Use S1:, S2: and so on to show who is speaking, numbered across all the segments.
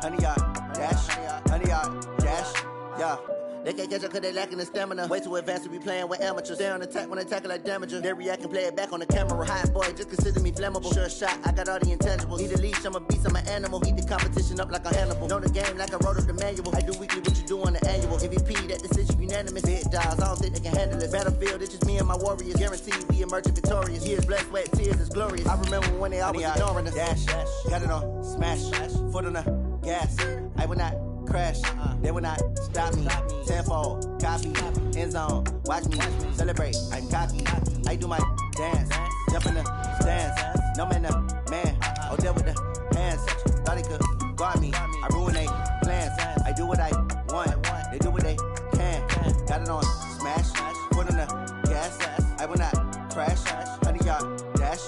S1: 100 yard dash, 100 yard dash, yeah. They can't catch up cause they lacking the stamina. Way too advanced to be playing with amateurs. Stay on attack when they tackle like damager. They react and play it back on the camera. Hot boy, just consider me flammable. Sure shot, I got all the intangibles. Need a leash, I'm a beast, I'm an animal. Heat the competition up like a Hannibal. Know the game like I wrote up the manual. I do weekly what you do on the annual. MVP, that decision unanimous. Big dogs, I don't think they can handle it. Battlefield, it's just me and my warriors. Guaranteed we emerging victorious. Years, blood, sweat, tears, it's glorious. I remember when they always ignoring us. Dash, got it on, smash, foot on the gas. I will not crash, they will not stop me. Tenfold, copy, end zone, watch me celebrate. I'm cocky, I do my dance, jump in the stands. No man, man, oh there with the hands. Thought he could guard me, I ruin they plans. I do what I want, they do what they can. Got it on smash, foot on the gas. I will not crash. 100 yard dash,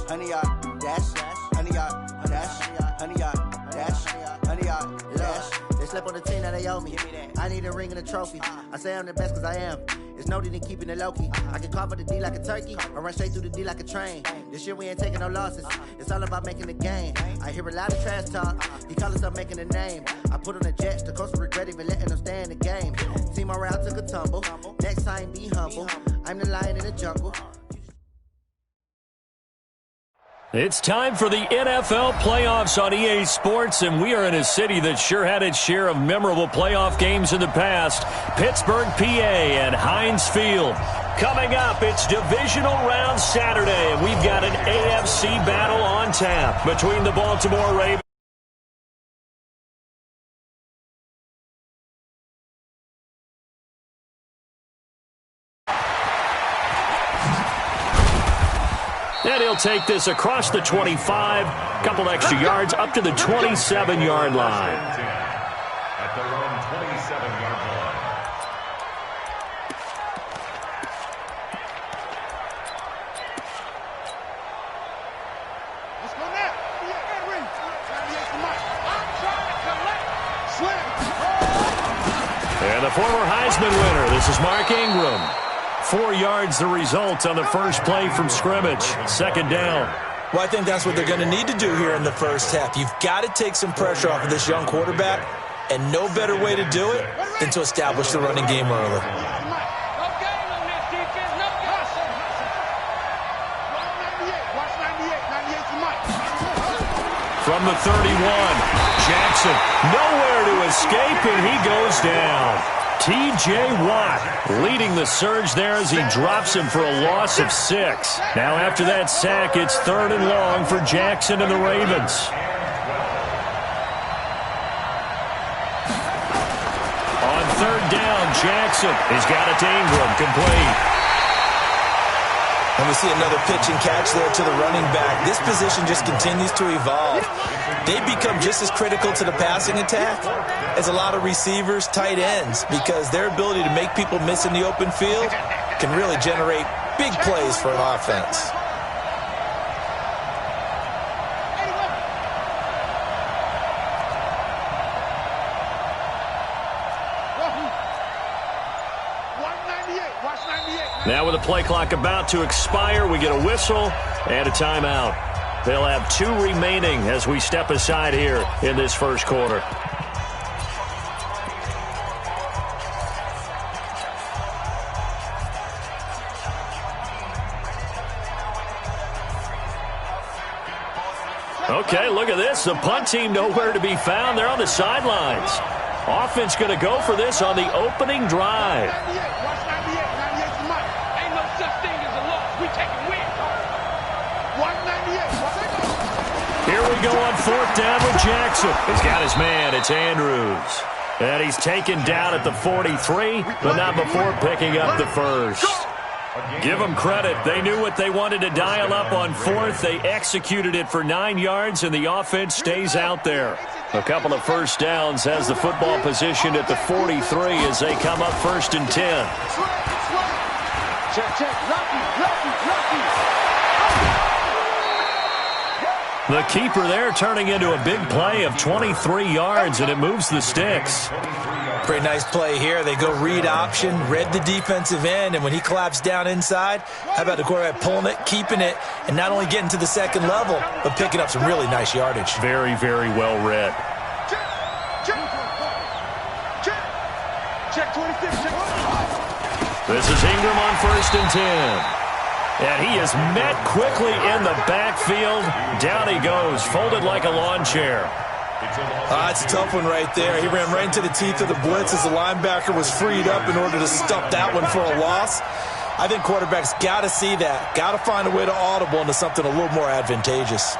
S1: 100 yard dash, 100 yard dash, 100 yard dash, 100 yard dash. They slept on the team that they owe me. I need a ring and a trophy. I say I'm the best cause I am. It's no need in keeping it low-key. I can carve for the D like a turkey, or run straight through the D like a train. This year we ain't taking no losses. It's all about making the game. I hear a lot of trash talk. He call himself making a name. I put on the Jets. The coach will regret even letting them stay in the game. Team morale took a tumble. Next time be humble. I'm the lion in the jungle.
S2: It's time for the NFL playoffs on EA Sports, and we are in a city that sure had its share of memorable playoff games in the past. Pittsburgh, PA, and Heinz Field. Coming up, it's divisional round Saturday, and we've got an AFC battle on tap between the Baltimore Ravens. And he'll take this across the 25, couple extra yards up to the 27-yard line.
S3: At their own 27-yard line.
S4: Let's go now.
S2: And the former Heisman winner, this is Mark Ingram. 4 yards the result on the first play from scrimmage. Second down.
S5: Well, I think that's what they're going to need to do here in the first half. You've got to take some pressure off of this young quarterback, and no better way to do it than to establish the running game early.
S2: From the 31, Jackson nowhere to escape, and he goes down. T.J. Watt leading the surge there as he drops him for a loss of 6. Now after that sack, it's 3rd and long for Jackson and the Ravens. On 3rd down, Jackson has got it to Ingram, complete.
S5: And we see another pitch and catch there to the running back. This position just continues to evolve. They become just as critical to the passing attack as a lot of receivers, tight ends, because their ability to make people miss in the open field can really generate big plays for an offense.
S2: Now with the play clock about to expire, we get a whistle and a timeout. They'll have 2 remaining as we step aside here in this first quarter. Okay, look at this. The punt team nowhere to be found. They're on the sidelines. Offense going to go for this on the opening drive. Here we go on 4th down with Jackson. He's got his man. It's Andrews. And he's taken down at the 43, but not before picking up the first. Give them credit. They knew what they wanted to dial up on 4th. They executed it for 9 yards, and the offense stays out there. A couple of first downs has the football positioned at the 43 as they come up 1st and 10. The keeper there turning into a big play of 23 yards, and it moves the sticks.
S5: Pretty nice play here. They go read option, read the defensive end, and when he collapsed down inside, how about the quarterback pulling it, keeping it, and not only getting to the second level, but picking up some really nice yardage.
S2: Very, very well read.
S4: Check 26. Check.
S2: This is Ingram on 1st and 10. And he is met quickly in the backfield. Down he goes, folded like a lawn chair.
S5: It's a tough one right there. He ran right into the teeth of the blitz as the linebacker was freed up in order to stop that one for a loss. I think quarterbacks got to see that. Got to find a way to audible into something a little more advantageous.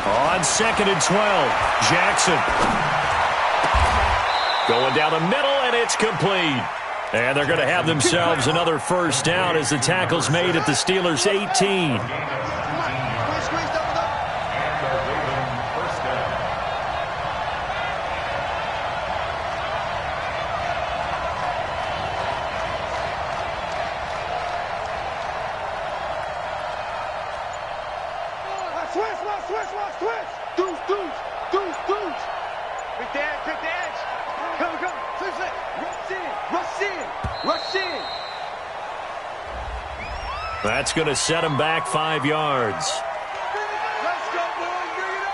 S2: On 2nd and 12, Jackson. Going down the middle, and it's complete. And they're going to have themselves another first down as the tackle's made at the Steelers' 18. That's going to set him back 5 yards.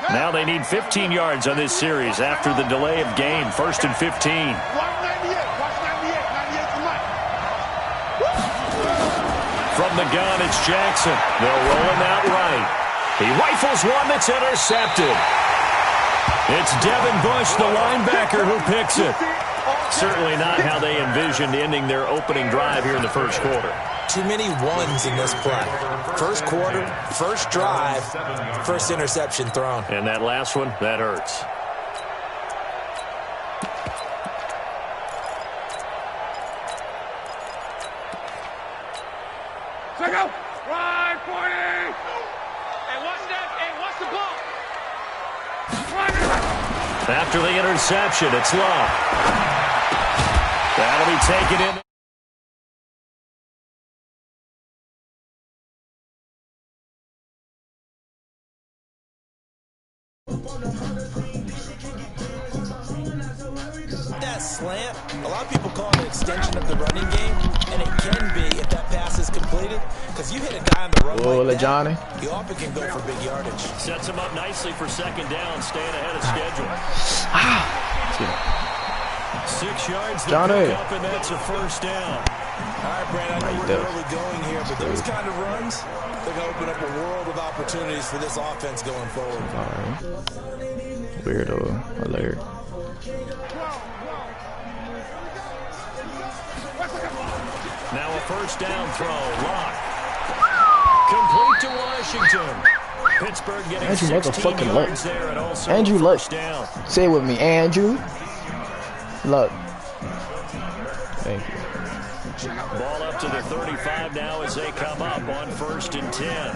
S2: Now they need 15 yards on this series after the delay of game. 1st and 15. From the gun, it's Jackson. They'll roll him out right. He rifles one that's intercepted. It's Devin Bush, the linebacker, who picks it. Certainly not how they envisioned ending their opening drive here in the first quarter.
S5: Too many ones in this play. First quarter, first drive, first interception thrown.
S2: And that last one, that hurts.
S4: Check out. Right, 40. Hey, watch that. Hey, watch the ball.
S2: After the interception, it's Love. That'll be taken in.
S5: That slant, a lot of people call it an extension of the running game, and it can be if that pass is completed, because you hit a guy on the run like that,
S6: Johnny.
S5: You often can go for big yardage.
S2: Sets him up nicely for 2nd down, staying ahead of schedule. 6 yards
S6: Johnny.
S2: Up, and that's a first down.
S5: All right, Brad, I know we're early going here, but those kind of runs, they're going to open up a world of opportunities for this offense going forward.
S6: All right. Weirdo alert.
S2: Now a first down throw. Lock. Complete to Washington. Pittsburgh getting
S6: Andrew
S2: 16
S6: motherfucking
S2: yards
S6: Luck.
S2: there and also
S6: Andrew Luck.
S2: down.
S6: Say it with me, Andrew Luck. Thank you.
S2: Ball up to the 35 now as they come up on 1st and 10.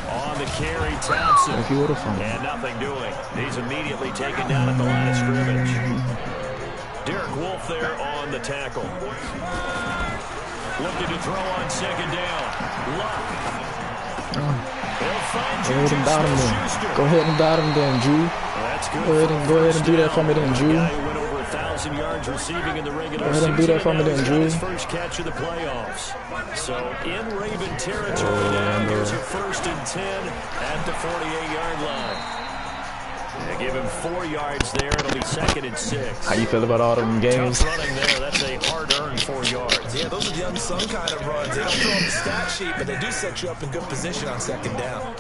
S2: On the carry, Thompson. And nothing doing. He's immediately taken down at the line of scrimmage. Derek Wolfe there on the tackle. Looking to throw on 2nd down. Luck.
S6: Go ahead and dot him then. Go ahead and dot him then, Drew. Go ahead and do that for me then, Drew.
S2: Guy who went over 1,000 yards receiving in the regular
S6: Go ahead and do that for me then, Drew.
S2: His first catch of the playoffs. So in Raven territory now, here's a 1st and 10 at the 48-yard line. They give him 4 yards there. It'll be 2nd and 6.
S6: How you feel about all them games?
S2: Tough running there. That's a hard-earned 4 yards.
S5: Yeah, those are the unsung kind of runs. They don't throw on the stat sheet, but they do set you up in good position on 2nd down.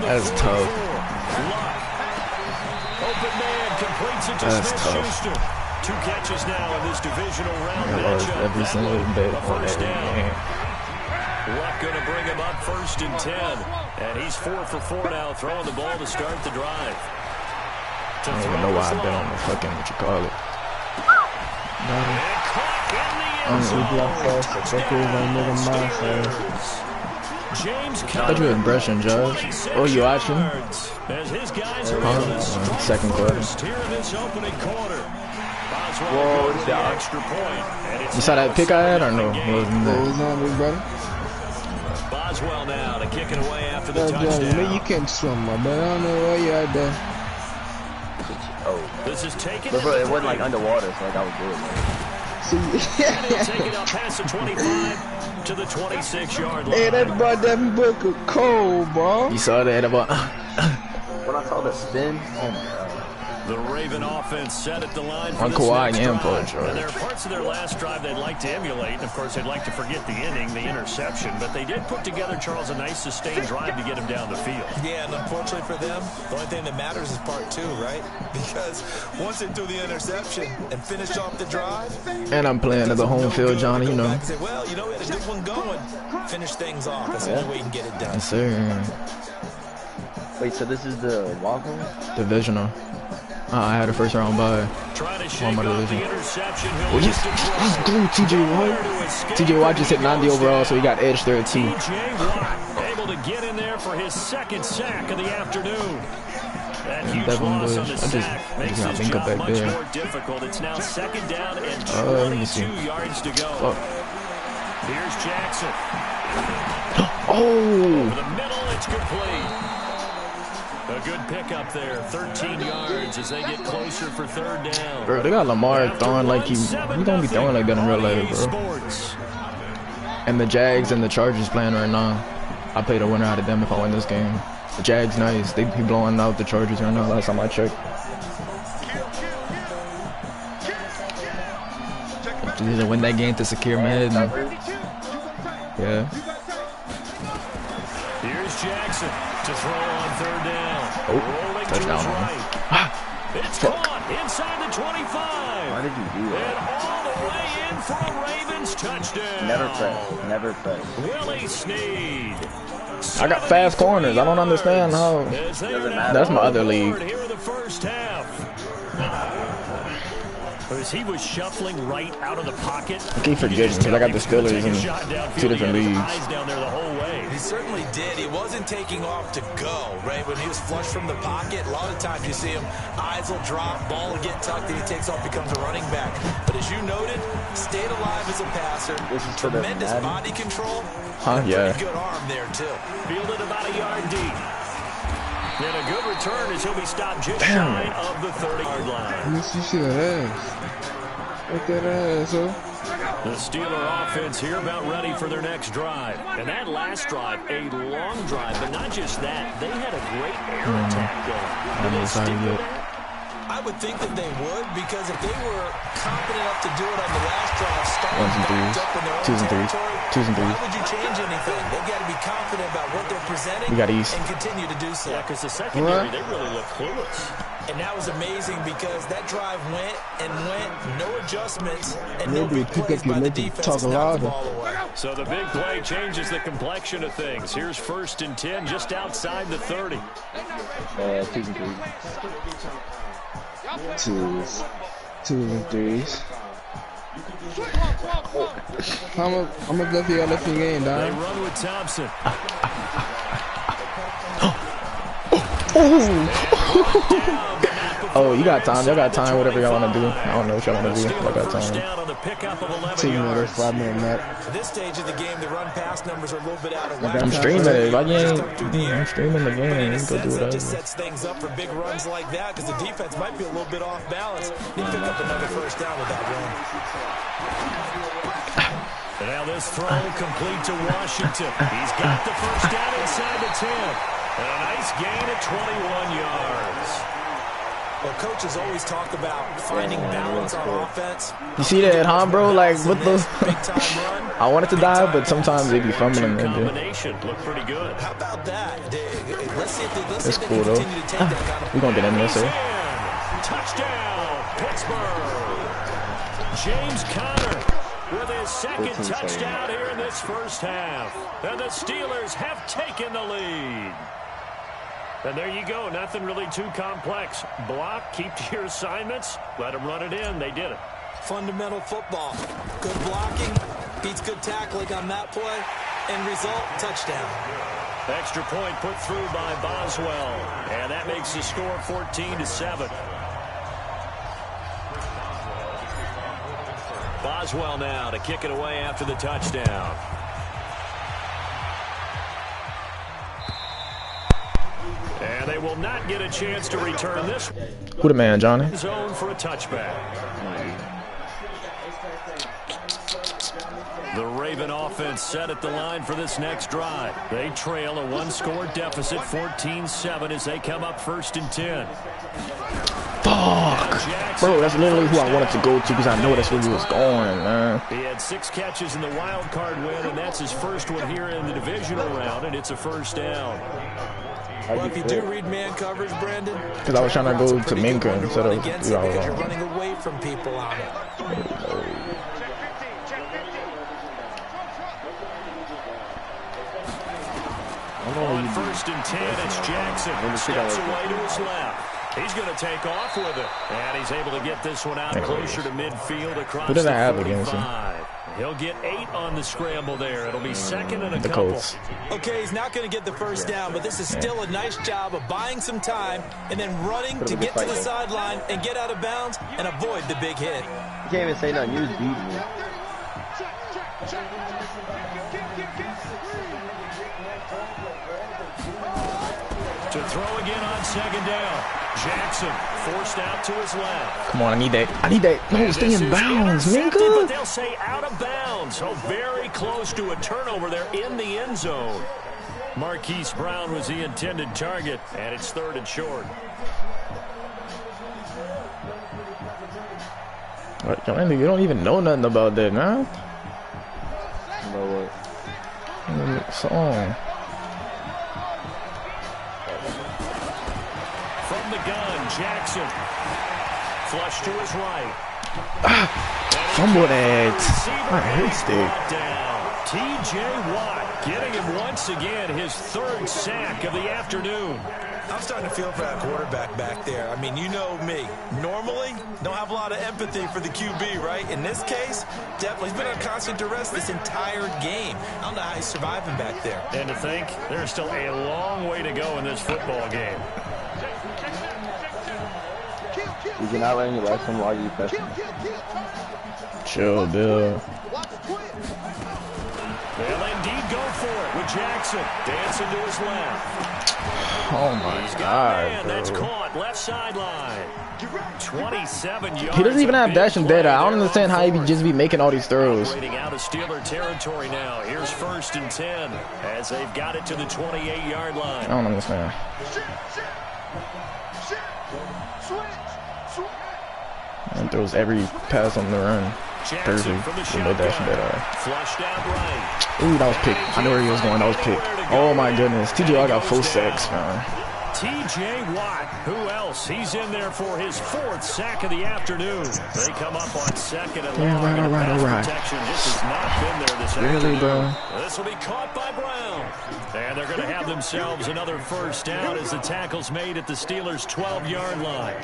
S6: That's tough.
S2: Open man completes it to Smith-Schuster. 2 catches now in this divisional round matchup.
S6: Every single bit
S2: on first down. Luck going to bring him up 1st and 10. And he's 4 for 4 now, throwing the ball to start the drive.
S6: I don't even know why I've been on the fucking, what you call it. I thought you were brushing, Judge. Oh, you watching? Second quarter. You saw that pick I had or no?
S2: Boswell now to kick it away after the touchdown.
S7: Man, you can't swim, my man. I don't know why you out there.
S2: This is taken.
S7: But bro, it wasn't like underwater, so like I was good.
S2: And he'll take it up past the 25 to the 26-yard line.
S6: Hey, that brought Devin Booker cold, bro. You saw that about.
S7: When I saw the spin, oh my god.
S2: The Raven offense set at the line for
S6: On
S2: this
S6: Kawhi
S2: next
S6: and
S2: drive.
S6: Paul George.
S2: And there are parts of their last drive they'd like to emulate. And, of course, they'd like to forget the inning, the interception. But they did put together, Charles, a nice sustained drive to get him down the field.
S5: Yeah, and unfortunately for them, the only thing that matters is part 2, right? Because once they threw the interception and finished off the drive.
S6: And I'm playing at the home field, Johnny, you know.
S5: Say, well, you know, we had a good one going. Finish things off. That's the only way you can get it done.
S6: Yes, sir.
S7: Wait, so this is the walk-on?
S6: Divisional. I had a first round bye.
S2: Trying to shake off the interception.
S6: Oh, yes, through TJ Watt. TJ Watt just hit 90 overall, so he got edged there too.
S2: TJ Watt able to get in there for his second sack of the afternoon. That huge loss on the sack makes his job much more difficult. It's now second down and 22 yards to go. Here's Jackson. Over the middle, it's complete. A good pickup there, 13 yards as they get closer for third down.
S6: Bro, they got Lamar throwing like he don't be throwing like that in real life, bro. And the Jags and the Chargers playing right now. I pay the winner out of them if I win this game. The Jags nice. They be blowing out the Chargers right now. Last time I checked. Just need to win that game to secure Madden. Yeah.
S2: Here's Jackson to throw on third down.
S6: Oh, touchdown.
S2: It's caught inside the 25.
S7: Why did you do that?
S2: And all the way in for a Ravens touchdown.
S7: Never press. Never press.
S2: Willie Snead.
S6: I got fast corners. I don't understand how. That's my other league.
S2: Here in the first half. As he was shuffling right out of the pocket.
S6: I keep forgetting because I got the Steelers in 2 different leagues.
S2: Down there the whole way.
S5: He certainly did. He wasn't taking off to go, right? When he was flush from the pocket, a lot of times you see him, eyes will drop, ball will get tucked, and he takes off, becomes a running back. But as you noted, stayed alive as a passer. Tremendous body control.
S6: Yeah.
S5: Pretty good arm there, too.
S2: Fielded about a yard deep. And a good return as he'll be stopped just shy of the 30-yard line.
S6: Let me see that ass. Look at that ass, huh?
S2: The Steeler offense here about ready for their next drive. And that last drive, a long drive, but not just that. They had a great air attack going. Did they stick with that?
S5: I would think that they would, because if they were confident enough to do it on the last drive, starting backed up in their own territory, why would you change anything? They've got to be confident about what they're presenting and continue to do so.
S2: Yeah, because the secondary, they really look clueless.
S5: And that was amazing because that drive went and went, no adjustments, and no big plays by the defense to knock the ball away.
S2: So the big play changes the complexion of things. Here's 1st and 10 just outside the 30.
S7: 2s and 3s.
S6: 2s and 3s. How much left you got left in the game, Don?
S2: They run with Thompson.
S6: Oh, you got time. Y'all got time. Whatever y'all want to do. I don't know what y'all want to do. Y'all got time.
S2: 2
S6: minutes, 5 minute net.
S5: At this stage of the game, the run pass numbers are a little bit out of whack.
S6: I'm streaming it. Why you ain't? I'm streaming the game. You can go do whatever.
S5: It just sets things up for big runs like that because the defense might be a little bit off balance. They pick up another first down with that run.
S2: And now this throw complete to Washington. He's got the first down inside the 10. And a nice gain at 21 yards.
S5: Well, coaches always talk about finding balance on offense.
S6: You see that, huh, bro? Like, what the? I wanted to die, but sometimes they be fumbling.
S2: Combination look pretty good.
S5: How about that? Let's see if they
S6: That's cool, though. We're going to get in there, sir.
S2: Touchdown, Pittsburgh. James Conner with his second touchdown here in this first half. And the Steelers have taken the lead. And there you go. Nothing really too complex. Block, keep to your assignments, let them run it in. They did it.
S5: Fundamental football. Good blocking, beats good tackling on that play, and result, touchdown.
S2: Extra point put through by Boswell. And that makes the score 14-7. Boswell now to kick it away after the touchdown. And they will not get a chance to return this.
S6: Who the man, Johnny?
S2: Zone for a touchback. The Raven offense set at the line for this next drive. They trail a one-score deficit, 14-7, as they come up 1st and 10.
S6: Fuck. Bro, that's literally who I wanted to go to because I know that's where he was going, man.
S2: He had 6 catches in the wild card win, and that's his first one here in the divisional round, and it's a first down.
S5: Well, if you do read man coverage, Brandon,
S6: because I was trying to go to Minka instead of
S5: you're running away from people on it.
S2: On 1st and 10, it's Jackson. Steps away to his left. He's going to take off with it. And he's able to get this one out closer to midfield across
S6: Who did I have
S2: the
S6: against him?
S2: 45. He'll get 8 on the scramble there. It'll be 2nd and a
S6: The
S2: couple.
S6: Colts.
S5: Okay, he's not going to get the first down, but this is still a nice job of buying some time and then running to get to the sideline and get out of bounds and avoid the big hit.
S7: You can't even say nothing. You was beating me.
S2: To throw again on 2nd down. Jackson forced out to his left.
S6: Come on, I need that. I need that. No, stay in bounds,
S2: But
S6: Minka.
S2: they'll say out of bounds. So very close to a turnover there in the end zone. Marquise Brown was the intended target, and it's 3rd and short.
S6: What, Johnny, you don't even know nothing about that, man.
S7: You know what?
S6: Song.
S2: From the gun, Jackson. Flush to his right.
S6: Fumble that. I hate stick.
S2: T.J. Watt getting him once again his 3rd sack of the afternoon.
S5: I'm starting to feel for that quarterback back there. I mean, you know me. Normally, don't have a lot of empathy for the QB, right? In this case, definitely. He's been on constant duress this entire game. I don't know how he's surviving back there.
S2: And to think, there's still a long way to go in this football game.
S7: Did you not learn your lesson while you pressing?
S6: Chill, Bill.
S2: They'll indeed go for it with Jackson dancing to his left.
S6: Oh my God,
S2: That's
S6: bro.
S2: caught left sideline. 27 yards.
S6: He doesn't even have dash and data. I don't understand how he be just be making all these throws.
S2: Operating out of Steeler territory now. Here's 1st and 10 as they've got it to the 28-yard line.
S6: I don't understand. And throws every pass on the run. Perfect. With no dash and data.
S2: Flushed out right.
S6: Ooh, that was pick. I know where he was going. That was pick. Oh my goodness. TJ Watt got 4 sacks, man.
S2: T.J. Watt, who else? He's in there for his 4th sack of the afternoon. They come up on 2nd and long.
S6: All right.
S2: Protection just has not been there this afternoon.
S6: Really, bro?
S2: This will be caught by Brown. And they're going to have themselves another first down as the tackle's made at the Steelers' 12-yard line.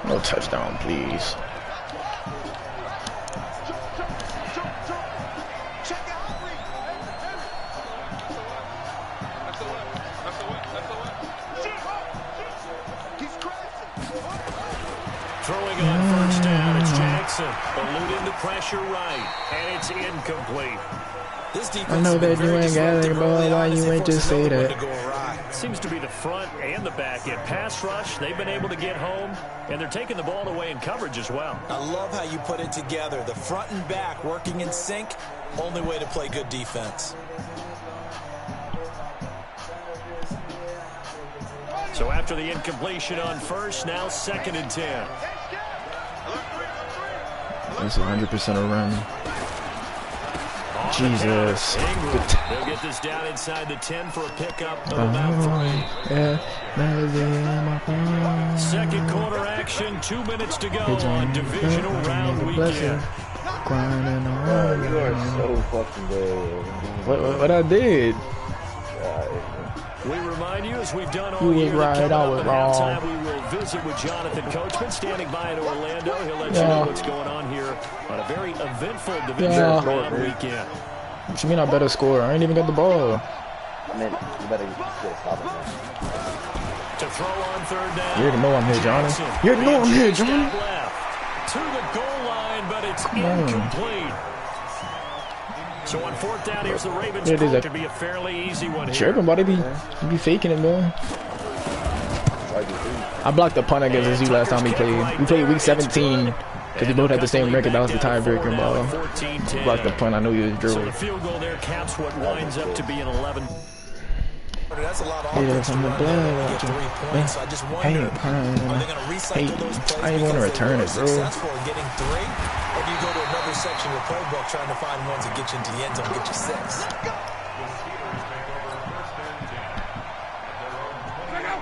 S6: No touchdown, please.
S2: Throwing on 1st down, it's Jackson. Eluding the pressure right, and it's incomplete.
S5: This defense
S6: I know that you ain't got it, boy. Why you ain't just say that?
S2: Seems to be the front and the back end. Pass rush, they've been able to get home, and they're taking the ball away in coverage as well.
S5: I love how you put it together. The front and back working in sync. Only way to play good defense.
S2: So after the incompletion on 1st, now 2nd and 10.
S6: It's 100% a run. Jesus.
S2: They'll get this down inside the 10 for a pickup of about 3. 2nd quarter action, 2 minutes to go on divisional round weekend.
S7: You are so fucking good.
S6: What I did?
S2: We remind you, as we've done all
S6: You was
S2: year,
S6: right,
S2: that
S6: I
S2: coming
S6: was
S2: up at
S6: wrong.
S2: halftime, we will visit with Jonathan Coachman, standing by in Orlando. He'll let you know what's going on here on a very eventful divisional round weekend.
S6: What you mean I better score? I ain't even got the ball.
S7: I mean, you better get a stop it.
S2: To throw on 3rd down.
S6: You already know I'm here, Johnny. You already know I'm here, Johnny.
S2: Left to the goal line, but it's incomplete. So on 4th down, here's the Ravens.
S6: It is
S2: to be a fairly easy one here.
S6: Sure, everybody be faking it, man. I blocked the punt against you last time we played. We played week 17 because we both had the same record. That was the tiebreaker ball. Blocked the punt. I knew he was drilled.
S2: So the field goal there counts what winds up to be an 11.
S5: That's a lot of
S6: Hey,
S5: offense
S6: from the
S5: to
S6: blood.
S5: get 3 points. So I just wonder, are they going to recycle those plays
S6: I ain't want to return it, bro.
S5: successful in getting 3? Or do you go to another section of the playbook trying to find ones that get you into the end zone and get you 6?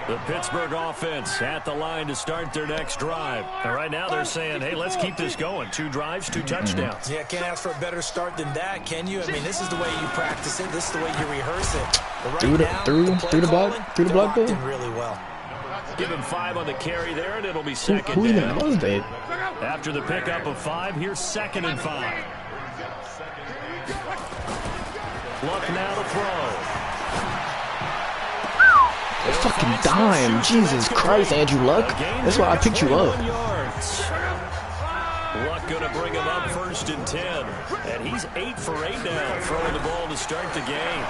S2: The Pittsburgh offense at the line to start their next drive. And right now they're saying, hey, let's keep this going. 2 drives, 2 touchdowns.
S5: Yeah, can't ask for a better start than that, can you? I mean, this is the way you practice it. This is the way you rehearse it. But right
S6: through the block, though.
S5: Really well.
S2: Give him 5 on the carry there, and it'll be second
S6: Who even
S2: down.
S6: was that?
S2: After the pickup of 5, here's 2nd and 5. Luck now to throw.
S6: Fucking dime. Jesus Christ, Andrew Luck. That's why I picked you up.
S2: Luck going to bring him up 1st and 10. And he's 8 for 8 now, throwing the ball to start the game.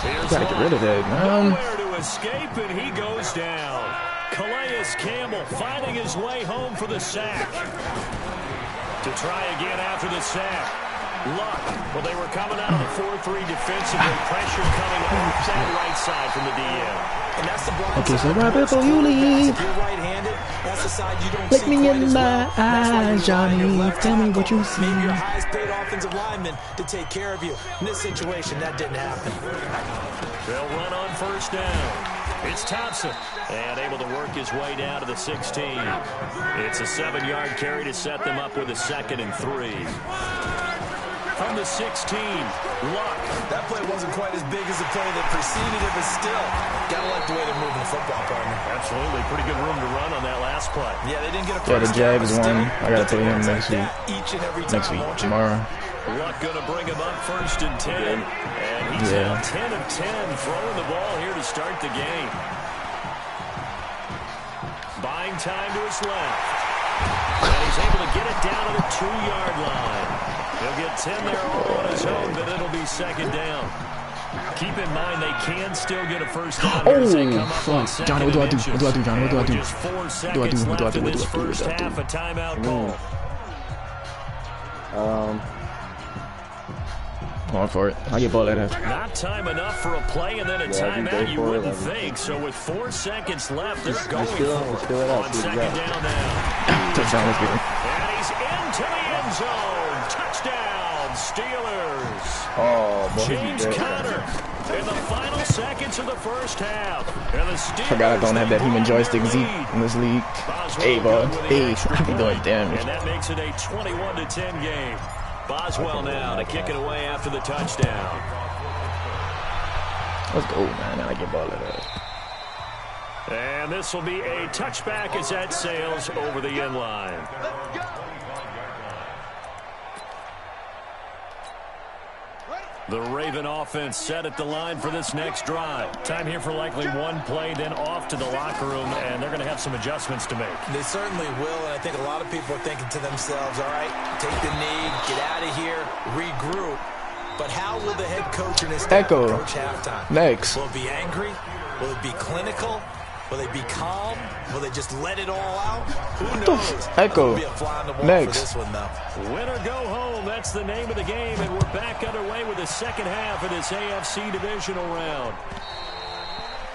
S6: You gotta get rid of that, man.
S2: Nowhere to escape, and he goes down. Calais Campbell finding his way home for the sack. To try again after the sack. Luck. Well, they were coming out of the 4-3 defensively. Pressure coming off that right side from the DM.
S5: And that's the blind
S6: Okay, so
S5: side.
S6: right before you leave,
S5: If you're right-handed, that's the side you don't
S6: look
S5: see
S6: me
S5: quite
S6: in
S5: as well.
S6: my
S5: That's why you
S6: eyes,
S5: rely on your
S6: Johnny.
S5: left
S6: Tell me
S5: tackle,
S6: what you see.
S5: maybe your highest-paid offensive lineman to take care of you. In this situation, that didn't happen.
S2: They'll run on 1st down. It's Thompson, and able to work his way down to the 16. It's a 7-yard carry to set them up with a 2nd and 3. From the 16, Luck.
S5: That play wasn't quite as big as the play that preceded it, but still, gotta like the way they're moving the football, partner.
S2: Absolutely. Pretty good room to run on that last play.
S5: Yeah, they didn't get a
S6: Yeah, the
S5: first down,
S6: Jags
S5: but
S6: won.
S5: still,
S6: I gotta play him
S5: things
S6: next
S5: like
S6: week.
S5: that each and every
S6: Next
S5: time,
S6: week,
S5: won't you?
S6: tomorrow.
S2: Luck going to bring him up 1st and 10. And he's now 10 of 10, throwing the ball here to start the game. Buying time to his left. And he's able to get it down to the 2-yard line. He'll get 10 there all on his own, but it'll be 2nd down. Keep in mind they can still get a first down.
S6: Oh, fuck. Johnny, what do I do? What do I do, Johnny? What do I do?
S2: Just 4
S6: What do I
S2: seconds
S6: do? What do I
S2: left
S6: do?
S2: in
S6: What do
S2: this
S6: I do?
S2: first
S6: What do I do?
S2: half, a timeout call.
S6: Going for it. I get ball at half.
S2: Not time enough for a play and then a timeout, you wouldn't think. So with 4 seconds left, they're going for it on 2nd down now.
S6: Touchdown, let's get him.
S2: And he's into the end zone. Touchdown, Steelers.
S7: Oh, boy,
S2: James Conner in the final seconds of the first half. And the Steelers
S6: Forgot I don't have that human joystick Zeke in this league. Hey, bud. Hey, I be doing damage.
S2: And that makes it a 21-10 game. Boswell now to kick it away after the touchdown.
S6: Let's go, man. Now I get ball at that.
S2: And this will be a touchback as that sails over the end line. The Raven offense set at the line for this next drive. Time here for likely 1 play, then off to the locker room, and they're going to have some adjustments to make.
S5: They certainly will, and I think a lot of people are thinking to themselves, all right, take the knee, get out of here, regroup. But how will the head coach and his staff approach halftime?
S6: Next.
S5: Will it be angry? Will it be clinical? Will they be calm? Will they just let it all out? Who knows?
S6: Echo.
S5: Be a fly on the wall
S6: Next.
S5: for this one, though.
S2: Win or go home, that's the name of the game, and we're back underway with the second half of this AFC divisional round.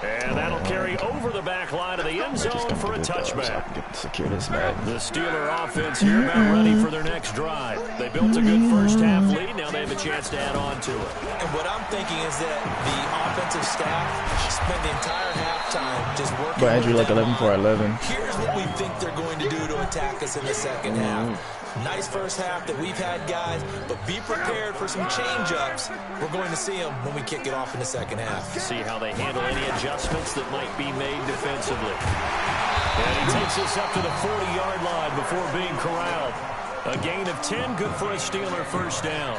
S2: And that'll carry over the back line of the end zone for a touchback.
S6: Secure this man.
S2: The Steeler offense here about ready for their next drive. They built a good first half lead. Now they have a chance to add on to it.
S5: And what I'm thinking is that the offensive staff spent the entire halftime just working.
S6: But Andrew, like 11 for 11.
S5: Here's what we think they're going to do to attack us in the second half. Nice first half that we've had, guys, but be prepared for some change-ups. We're going to see them when we kick it off in the second half.
S2: See how they handle any adjustments that might be made defensively. And he takes us up to the 40-yard line before being corralled. A gain of 10, good for a Steeler first down.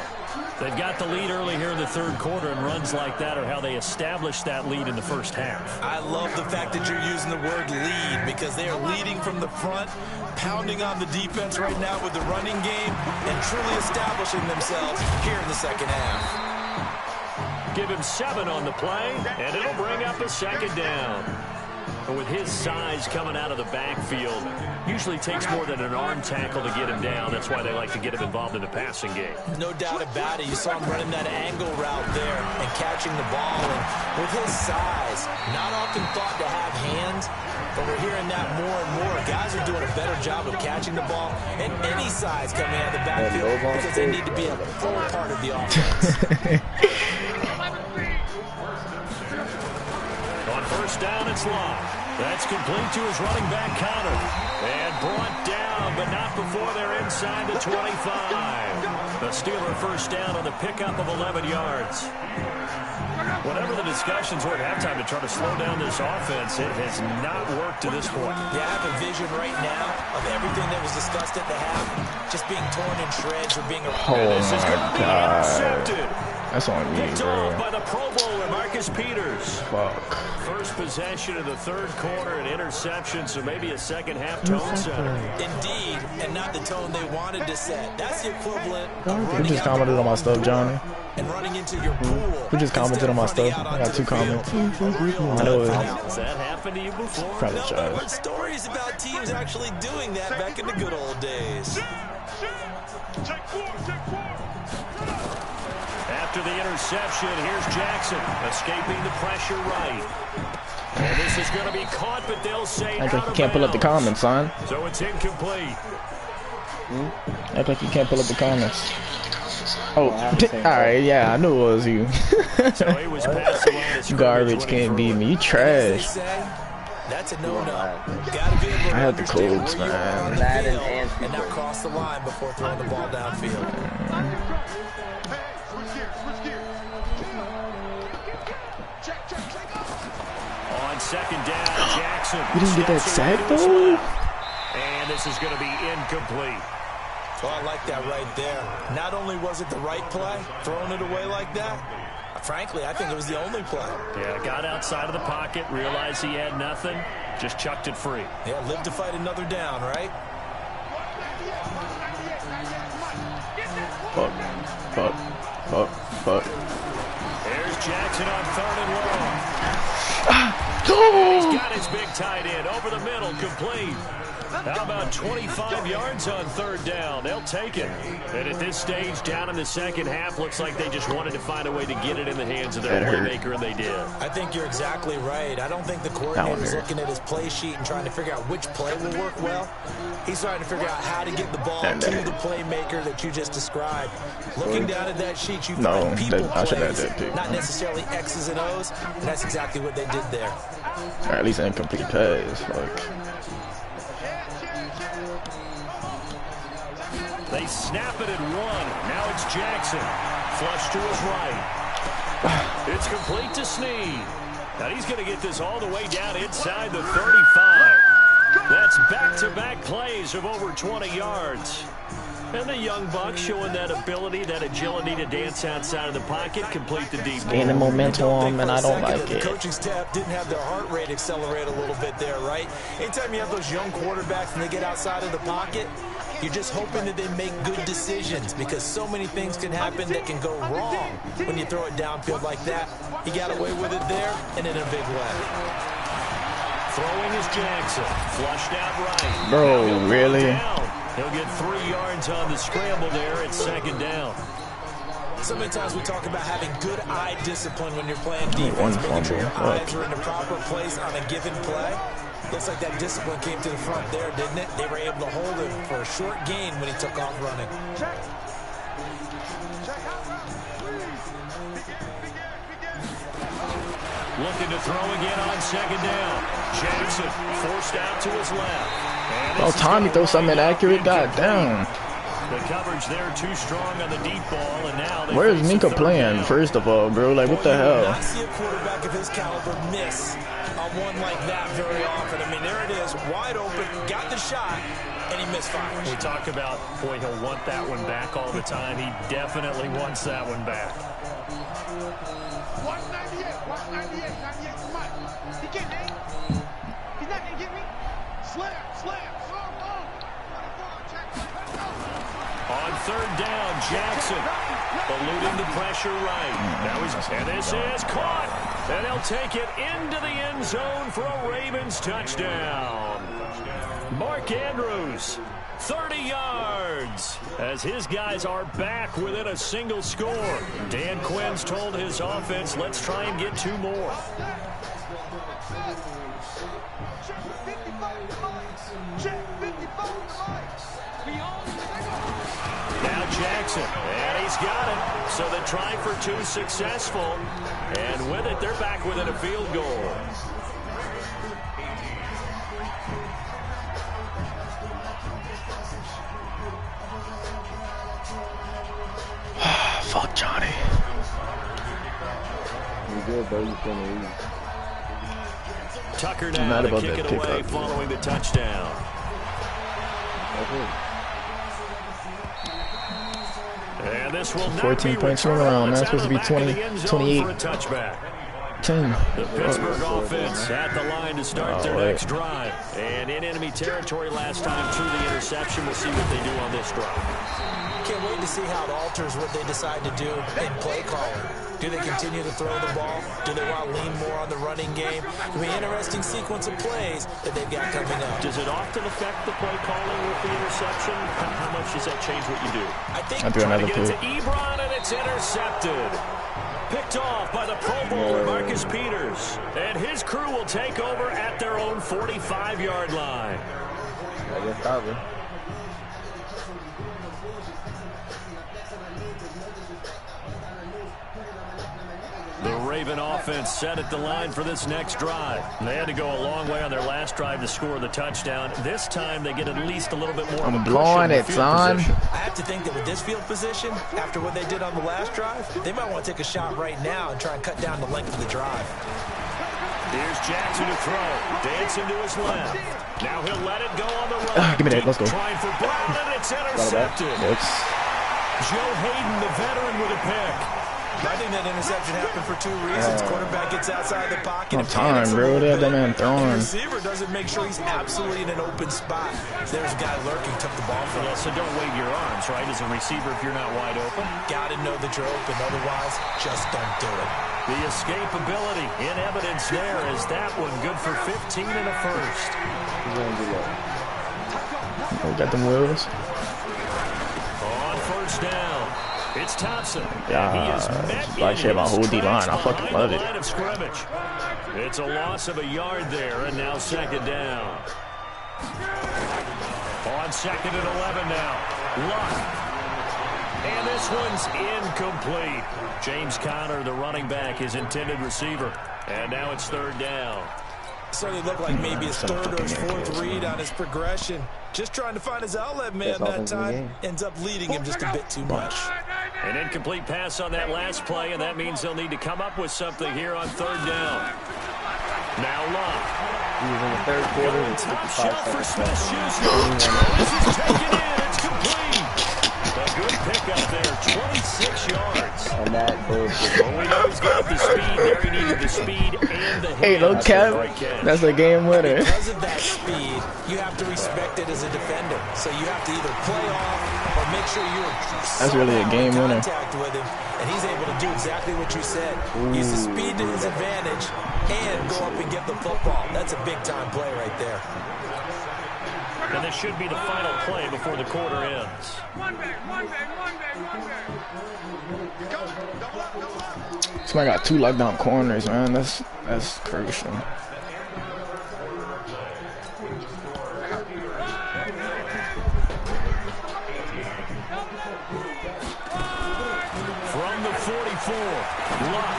S2: They've got the lead early here in the third quarter, and runs like that are how they establish that lead in the first half.
S5: I love the fact that you're using the word lead because they are leading from the front, pounding on the defense right now with the running game, and truly establishing themselves here in the second half.
S2: Give him 7 on the play, and it'll bring up a second down. And with his size coming out of the backfield, usually takes more than an arm tackle to get him down. That's why they like to get him involved in the passing game.
S5: No doubt about it. You saw him running that angle route there and catching the ball. And with his size, not often thought to have hands, but we're hearing that more and more. Guys are doing a better job of catching the ball and any size coming out of the backfield because they need to be a full part of the offense.
S2: On first down, it's Locke. That's complete to his running back, Connor. And brought down, but not before they're inside the 25. The Steeler first down on the pickup of 11 yards. Whatever the discussions were at halftime to try to slow down this offense, it has not worked to this point.
S5: Yeah, I have a vision right now of everything that was discussed at the half just being torn in shreds or being...
S6: Oh, my God. That's on me, bro.
S2: By the Pro Bowler, Marcus Peters.
S6: Fuck.
S2: First possession of the third quarter, an interception, so maybe a second-half tone setter.
S5: Indeed, and not the tone they wanted to set. That's the equivalent of
S6: Who just commented on my stuff, Johnny?
S5: And running into your pool.
S6: Who just commented on my stuff? I got 2 comments. I know it.
S2: Has that happened to you before?
S6: Probably
S5: No, but stories about teams actually doing that back in the good old days.
S2: After the interception, here's Jackson escaping the pressure right. And this is going to be caught, but they'll say
S6: Act like you can't pull up the comments, son.
S2: So it's incomplete.
S6: Act like you can't pull up the comments. Oh, alright, yeah, I knew it was you.
S2: So he was passed along to
S6: Garbage can't beat me. You trash.
S5: That's a no-no. Gotta be able to
S6: I had the codes, man.
S5: and not cross the line before throwing the ball downfield.
S2: On second down, Jackson.
S6: You didn't get that sack, though?
S2: And this is going to be incomplete.
S5: Oh, I like that right there. Not only was it the right play, throwing it away like that, frankly, I think it was the only play.
S2: Yeah, got outside of the pocket, realized he had nothing, just chucked it free.
S5: Yeah, live to fight another down, right?
S6: Fuck. Fuck. Fuck. Fuck.
S2: There's Jackson on third and long. He's got his big tight end over the middle, complete. How about 25 yards on third down? They'll take it. And at this stage, down in the second half, looks like they just wanted to find a way to get it in the hands of their playmaker, and they did.
S5: I think you're exactly right. I don't think the coordinator's looking at his play sheet and trying to figure out which play will work well. He's trying to figure out how to get the ball to the playmaker that you just described. Looking down at that sheet, you find people plays, not necessarily X's and O's, and that's exactly what they did there.
S6: Or at least an incomplete pass. Like.
S2: They snap it and run. Now it's Jackson. Flush to his right. It's complete to Snead. Now he's going to get this all the way down inside the 35. That's back-to-back plays of over 20 yards. And the young buck showing that ability, that agility to dance outside of the pocket, complete the deep ball.
S6: Gaining momentum, and I don't like it.
S5: The coaching staff didn't have their heart rate accelerate a little bit there, right? Anytime you have those young quarterbacks and they get outside of the pocket, you're just hoping that they make good decisions because so many things can happen that can go wrong when you throw it downfield like that. He got away with it there and in a big way.
S2: Throwing is Jackson. Flushed out right.
S6: Bro, really?
S2: He'll get 3 yards on the scramble there at second down.
S5: So many times we talk about having good eye discipline when you're playing defense, making sure your eyes are in the proper place on a given play. Looks like that discipline came to the front there, didn't it? They were able to hold him for a short gain when he took off running.
S2: Looking to throw again on second down. Jackson forced out to his left.
S6: Oh, Tommy throw something inaccurate. God damn.
S2: The coverage there too strong on the deep ball, and now
S6: where's Minka playing? First of all, bro, like what the hell?
S5: I see a quarterback of his caliber miss on one like that very often. I mean, there it is, wide open, got the shot, and he misfires.
S2: We talk about, boy, he'll want that one back all the time. He definitely wants that one back.
S4: 198, 198, 98, come on. He getting it. He's not gonna get me. Slam.
S2: On third down, Jackson eluding the pressure right. Now he's, and this is caught. And he'll take it into the end zone for a Ravens touchdown. Mark Andrews, 30 yards, as his guys are back within a single score. Dan Quinn's told his offense, let's try and get 2 more. Now Jackson, and he's got it. So they try for 2 successful, and with it, they're back within a field goal.
S6: Fuck Johnny.
S7: You good, bro? You shouldn't leave.
S2: Tucker now to kick it away following the touchdown. And this will
S6: 14 points swing around, man. It's supposed to be 20, 28. 10.
S2: The Pittsburgh offense at the line to start their next drive. And in enemy territory last time through the interception. We'll see what they do on this drive.
S5: Can't wait to see how it alters what they decide to do in play calling. Do they continue to throw the ball? Do they want to lean more on the running game? It'll be an interesting sequence of plays that they've got coming up.
S2: Does it often affect the play calling with the interception? How much does that change what you do?
S5: I think
S6: I'll do another
S2: to get it to Ebron, and it's intercepted. Picked off by the Pro Bowler, Marcus Peters. And his crew will take over at their own 45-yard line.
S7: I guess probably.
S2: The Raven offense set at the line for this next drive. They had to go a long way on their last drive to score the touchdown. This time they get at least a little bit more.
S6: I'm blowing it, son.
S5: I have to think that with this field position, after what they did on the last drive, they might want to take a shot right now and try and cut down the length of the drive.
S2: Here's Jackson to throw. Dancing to his left. Now he'll let it go on the right.
S6: Give me that. Let's go.
S2: Trying for Brown, and it's intercepted. Joe Hayden, the veteran, with a pick.
S5: I think that interception happened for 2 reasons. Quarterback gets outside the pocket.
S6: No time, bro. They have that man throwing.
S5: The receiver doesn't make sure he's absolutely in an open spot. There's a guy lurking, took the ball from him.
S2: So don't wave your arms, right, as a receiver if you're not wide open.
S5: Got to know that you're open. Otherwise, just don't do it.
S2: The escapability in evidence there is that one good for 15 and a first.
S6: We got them wheels.
S2: On first down. It's Thompson.
S6: Yeah, like shit about whole D-line. I fucking love it.
S2: It's a loss of a yard there, and now second down. On second and 11 now. Luck. And this one's incomplete. James Conner, the running back, his intended receiver. And now it's third down.
S5: Certainly looked like maybe his third or his fourth read on his progression. Just trying to find his outlet man that time. Ends up leading him just a bit too much.
S2: An incomplete pass on that last play, and that means they'll need to come up with something here on third down. Now Luck.
S7: He was in the third quarter.
S2: Top shelf for Smith-Schuster. This is taken in. It's complete. A good pickup there, 26 yards.
S7: And that bullshit.
S2: Well, we know he's got the speed there. He needed the speed and the
S6: Hey, no cap. That's a game winner.
S5: Because of that speed, you have to respect it as a defender. So you have to either play off or make sure you're
S6: That's really a game winner.
S5: Contact with him, and he's able to do exactly what you said. Use the speed to his advantage and go up and get the football. That's a big-time play right there.
S2: And this should be the final play before the quarter ends.
S6: Somebody got 2 lockdown corners, man. That's crucial.
S2: From the 44, Luck.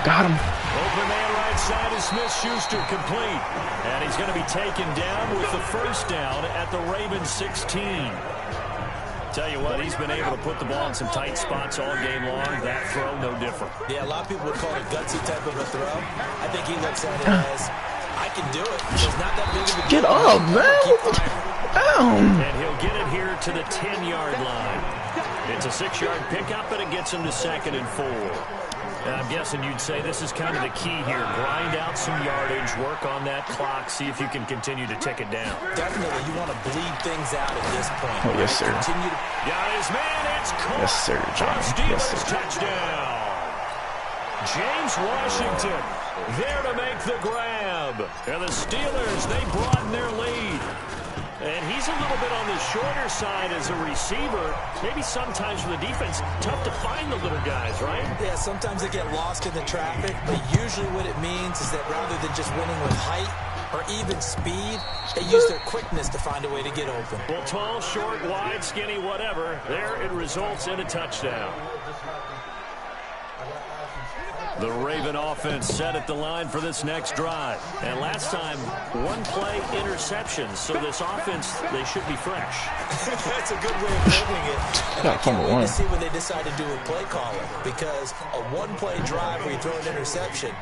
S6: Got him.
S2: Open man right side is Smith-Schuster, complete. And he's going to be taken down with the first down at the Ravens 16. Tell you what, he's been able to put the ball in some tight spots all game long. That throw, no different.
S5: Yeah, a lot of people would call it a gutsy type of a throw. I think he looks at it as, I can do it. It's not that big of a
S6: Get up, man. Down.
S2: And he'll get it here to the 10-yard line. It's a 6-yard pickup, but it gets him to second and 4. And I'm guessing you'd say this is kind of the key here. Grind out some yardage, work on that clock, see if you can continue to tick it down.
S5: Definitely, you want to bleed things out at this point.
S6: Oh, yes, sir.
S2: Got his man, it's caught.
S6: Yes, sir, Johnny. Yes, sir.
S2: Touchdown. James Washington there to make the grab. And the Steelers, they broaden their lead. And he's a little bit on the shorter side as a receiver. Maybe sometimes for the defense, tough to find the little guys, right?
S5: Yeah, sometimes they get lost in the traffic, but usually what it means is that rather than just winning with height or even speed, they use their quickness to find a way to get open.
S2: Well, tall, short, wide, skinny, whatever, there it results in a touchdown. The Raven offense set at the line for this next drive. And last time, one play interception. So this offense, they should be fresh.
S5: That's a good way of putting it. And I can't wait to see what they decide to do with play calling. Because a one-play drive where you throw an interception,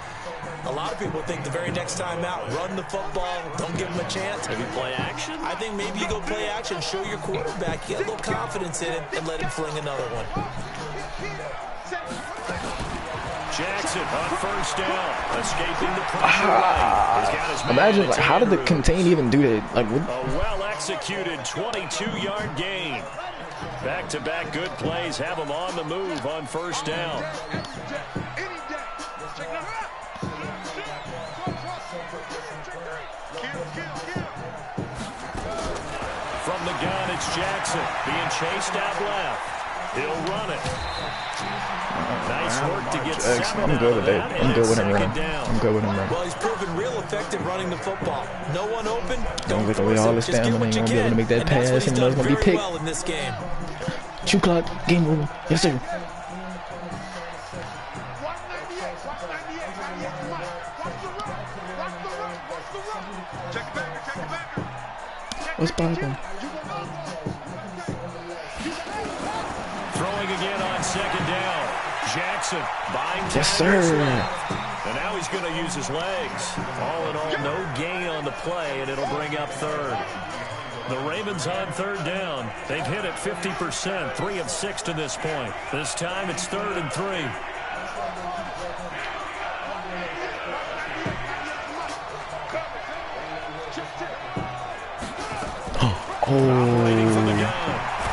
S5: a lot of people think the very next time out, run the football, don't give them a chance.
S2: Maybe play action?
S5: I think maybe you go play action, show your quarterback, get a little confidence in him, and let him fling another one.
S2: Jackson on first down, escaping the pressure right. He's got his man.
S6: Imagine, like, how did the contain even do that? Like, what?
S2: A well-executed 22-yard gain. Back-to-back good plays have him on the move on first down. From the gun, it's Jackson being chased out left. He'll run it. Nice work to get seven.
S6: I'm good with that. I'm good with him running. I'm good with him running.
S5: Well, he's proven real effective running the football. No one open.
S6: Don't get away all the stamina. Ain't gonna be able to make that pass. And it's gonna be picked.
S5: Well in this game.
S6: 2 clock. Game over. Yes, sir. What's poppin'?
S2: Throwing again on second down. Jackson buying time.
S6: Yes, sir.
S2: And now he's going to use his legs. All in all, no gain on the play, and it'll bring up third. The Ravens on third down. They've hit it 50%, 3 of 6 to this point. This time it's 3rd and 3.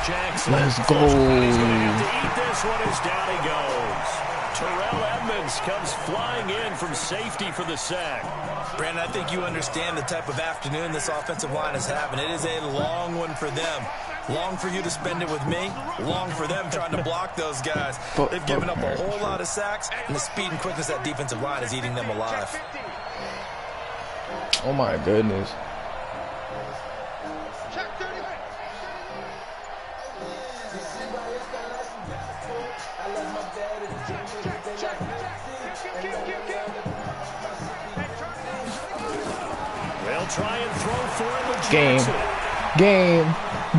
S2: Jackson.
S6: Let's go.
S2: He's going to have to eat this one as down he goes. Terrell Edmonds comes flying in from safety for the sack.
S5: Brandon, I think you understand the type of afternoon this offensive line is having. It is a long one for them. Long for you to spend it with me. Long for them trying to block those guys. They've given up a whole lot of sacks, and the speed and quickness of that defensive line is eating them alive.
S6: Oh, my goodness.
S2: Try and throw for him with
S6: Game.
S2: Jackson.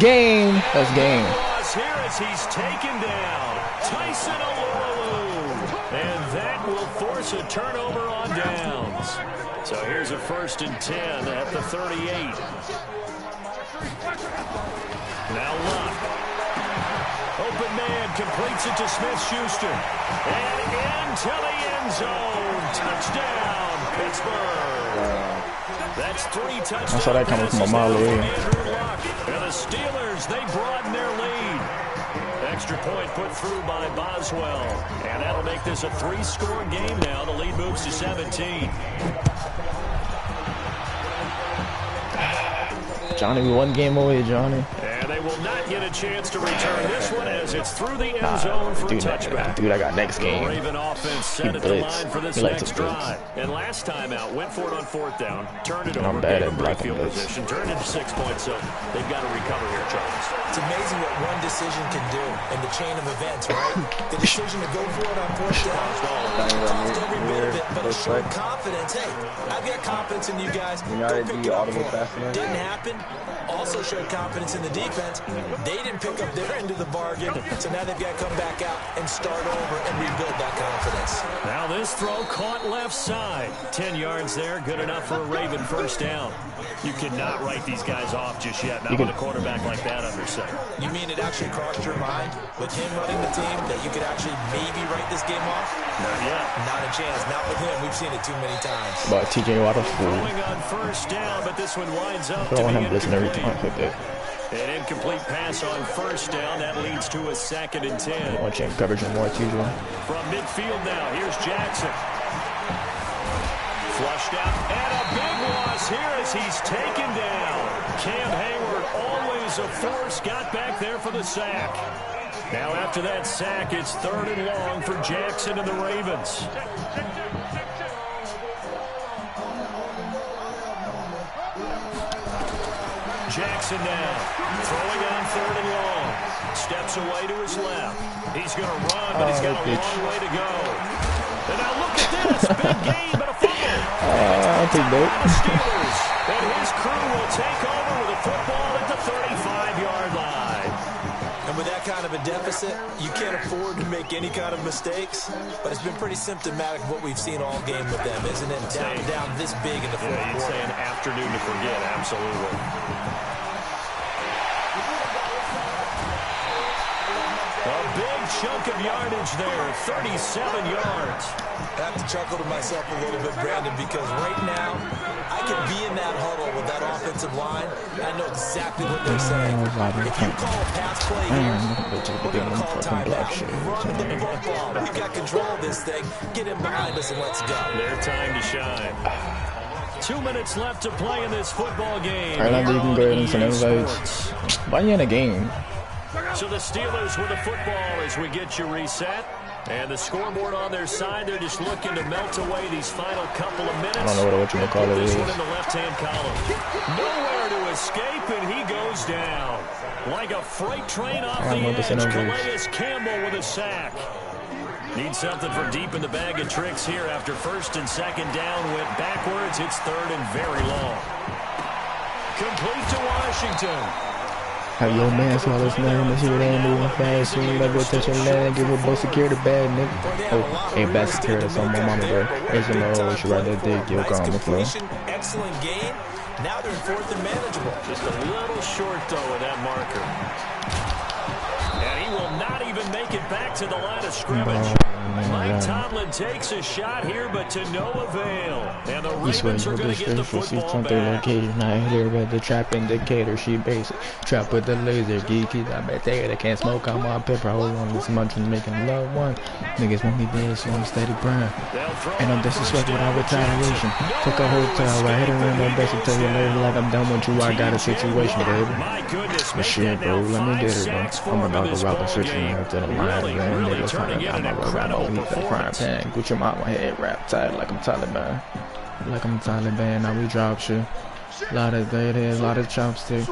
S6: Game. That's game.
S2: Here as he's taken down. Tyson Alualu. And that will force a turnover on downs. So here's a 1st and 10 at the 38. Now Luck. Open man completes it to Smith-Schuster. And into the end zone. Touchdown, Pittsburgh. That's 3 touchdowns.
S6: I saw that coming from a mile away.
S2: And the Steelers, they broaden their lead. Extra point put through by Boswell. And that'll make this a 3-score game now. The lead moves to 17.
S6: Johnny, we 1 game away, Johnny.
S2: And they will not get a chance to return this one as it's through the end zone for a touchback.
S6: Dude, I got next game.
S2: The Raven offense set at the line for this next drive. And last time out, went for it on 4th down, turned it over, gave them break field position, turned into 6 points. So they've got to recover here, Charles.
S5: It's amazing what one decision can do in the chain of events, right? The decision to go for it on 4th down, caused every bit of it, but it showed confidence. Hey, I've got confidence in you guys. Go pick it up for it. Didn't happen. Also showed confidence in the defense. They didn't pick up their end of the bargain, so now they've got to come back out and start over and rebuild that confidence.
S2: Now this throw caught left side. 10 yards there, good enough for a Raven 1st down. You cannot write these guys off just yet, not with a quarterback like that under center.
S5: You mean it actually crossed your mind with him running the team that you could actually maybe write this game off?
S2: Not yet.
S5: Not a chance. Not with him. We've seen it too many times.
S6: But TJ Watt
S2: Throwing on 1st down, but this one winds up
S6: I don't want him to listen every time like that.
S2: An incomplete pass on first down. That leads to a 2nd and 10.
S6: Watching coverage and more as usual.
S2: From midfield now, here's Jackson. Flushed out, and a big loss here as he's taken down. Cam Hayward, always a force, got back there for the sack. Now after that sack, it's 3rd and long for Jackson and the Ravens. Jackson now, throwing on 3rd and long. Steps away to his left. He's going to run, but he's got a long way to go. And now look at this, big game, but a fumble.
S6: I'll take that.
S2: Steelers, and his crew will take over with a football at the 35-yard line.
S5: And with that kind of a deficit, you can't afford to make any kind of mistakes. But it's been pretty symptomatic of what we've seen all game with them, isn't it? Down this big in the fourth quarter.
S2: You'd say an afternoon to forget, absolutely. A big chunk of yardage there, 37 yards.
S5: I have to chuckle to myself a little bit, Brandon, because right now, I can be in that huddle with that offensive line. I know exactly what they're saying. If you call a pass play here, we're going to call timeout. Run the football. We've got control of this thing. Get him behind us and let's go.
S2: Their time to shine. 2 minutes left to play in this football game.
S6: Alright, now you can go ahead and send invites. Why you in a game?
S2: So the Steelers with the football as we get you reset. And the scoreboard on their side, they're just looking to melt away these final couple of minutes.
S6: I don't know what you call it.
S2: This one in the left-hand column. Nowhere to escape, and he goes down. Like a freight train off the edge. Calais Campbell with a sack. Need something for deep in the bag of tricks here after 1st and 2nd down. Went backwards. It's 3rd and very long. Complete to Washington.
S6: Have your man swallow his name and shit ain't moving fast. Soon let go touch your land, give a both security bag, nigga. Oh, ain't bad security, so my mama there. There's no she right there, dig your car on the floor.
S5: Excellent game. Now they're in 4th and manageable.
S2: Just a little short, though, of that marker. And he will not even make it back to the line of scrimmage. Mike Tomlin takes a shot here, but to no avail. And the Ravens are going to get the football back.
S6: Not here with the trap indicator. She basic. Trap with the laser. Geeky. I bet they can't smoke on my pepper. Hold on this much and making love one. Niggas want me dead, so I'm steady brown. And I'm disrespect without retaliation. Took a hotel. I hit her in my best to tell you later like I'm done with you. I got a situation, baby. But shit, bro. Let me get it, bro. I'm about to rock a switching to the line. Niggas trying to I'm a rubber. He's the frying pan. Gucci mama head wrap tight like I'm Taliban. Like I'm Taliban. Now we drop shit. Lot of dead heads, lot of chopsticks.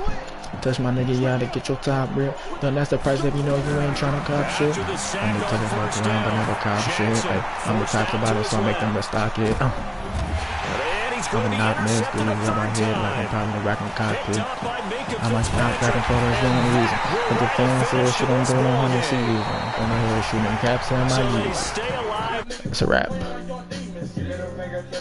S6: Touch my nigga, y'all to get your top rip. Then that's the price if you know you ain't trying to cop shit. I'm the type of fuck around but never cop shit. I'm the type about it, so I make them restock it. I'm not missed, dude. In my head like I'm probably racking cockpit. I might stop cracking photos for no reason. But the fans say shit I'm doing on 100 series. I'm over here shooting caps in my youth. It's a wrap.